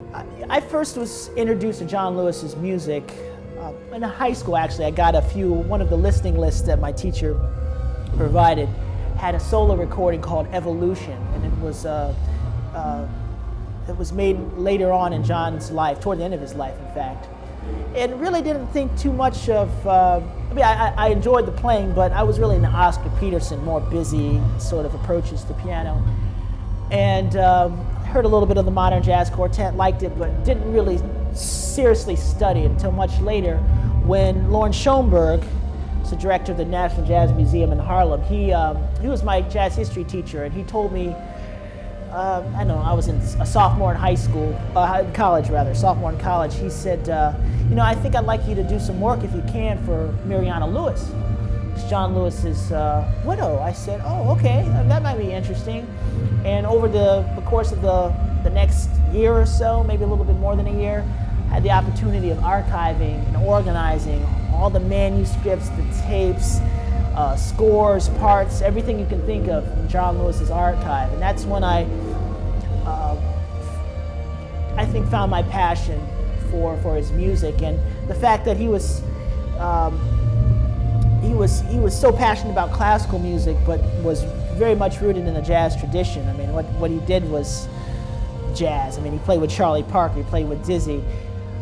I first was introduced to John Lewis's music in high school. Actually, I got one of the listening lists that my teacher provided had a solo recording called Evolution, and it was made later on in John's life, toward the end of his life, in fact. And really didn't think too much of, I enjoyed the playing, but I was really into Oscar Peterson, more busy sort of approaches to piano. And heard a little bit of the Modern Jazz Quartet, liked it, but didn't really seriously study it until much later when Lawrence Schoenberg, who's the director of the National Jazz Museum in Harlem, he was my jazz history teacher, and he told me, I don't know, I was a sophomore in high school, college rather, sophomore in college. He said, you know, I think I'd like you to do some work if you can for Mariana Lewis. It's John Lewis's widow. I said, oh, okay, that might be interesting. And over the course of the next year or so, maybe a little bit more than a year, I had the opportunity of archiving and organizing all the manuscripts, the tapes, scores, parts, everything you can think of in John Lewis's archive. And that's when I think found my passion for his music, and the fact that he was so passionate about classical music, but was very much rooted in the jazz tradition. I mean, what he did was jazz. I mean, he played with Charlie Parker, he played with Dizzy.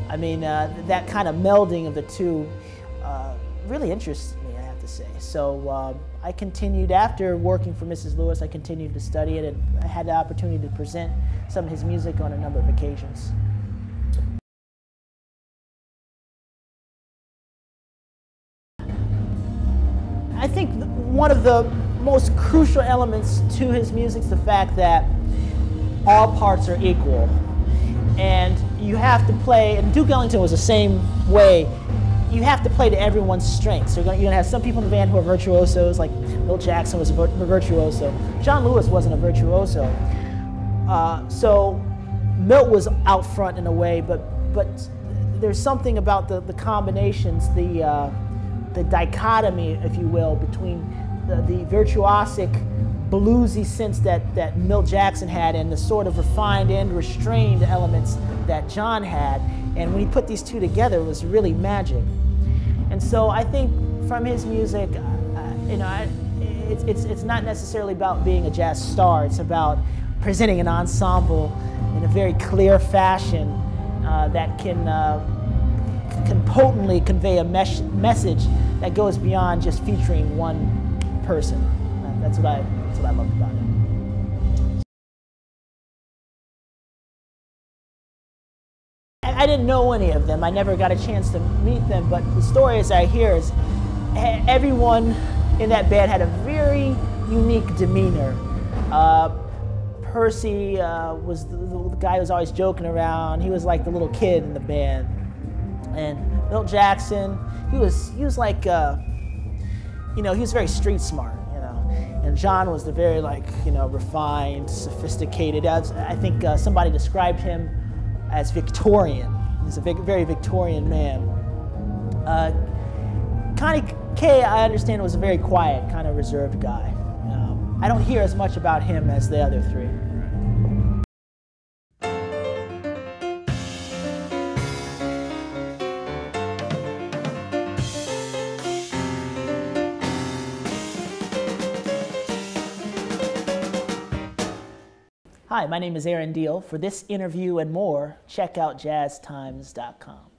I mean, that kind of melding of the two really interests me, I have to say. So I continued, after working for Mrs. Lewis, I continued to study it, and I had the opportunity to present some of his music on a number of occasions. I think one of the most crucial elements to his music is the fact that all parts are equal. And you have to play, and Duke Ellington was the same way, you have to play to everyone's strengths. So you're going to have some people in the band who are virtuosos, like Milt Jackson was a virtuoso. John Lewis wasn't a virtuoso. So Milt was out front in a way, but there's something about the combinations, the dichotomy, if you will, between the virtuosic, bluesy sense that Milt Jackson had and the sort of refined and restrained elements that John had. And when he put these two together, it was really magic. And so I think from his music, you know, it's not necessarily about being a jazz star. It's about presenting an ensemble in a very clear fashion that can potently convey a message that goes beyond just featuring one person. That's what I loved about it. I didn't know any of them. I never got a chance to meet them, but the stories I hear is everyone in that band had a very unique demeanor. Percy was the guy who was always joking around. He was like the little kid in the band. And Milt Jackson, he was like, you know, he was very street smart, you know. And John was the very, like, you know, refined, sophisticated. I think somebody described him as Victorian. He's a very Victorian man. Connie Kay, I understand, was a very quiet, kind of reserved guy. I don't hear as much about him as the other three. Hi, my name is Aaron Diehl. For this interview and more, check out jazztimes.com.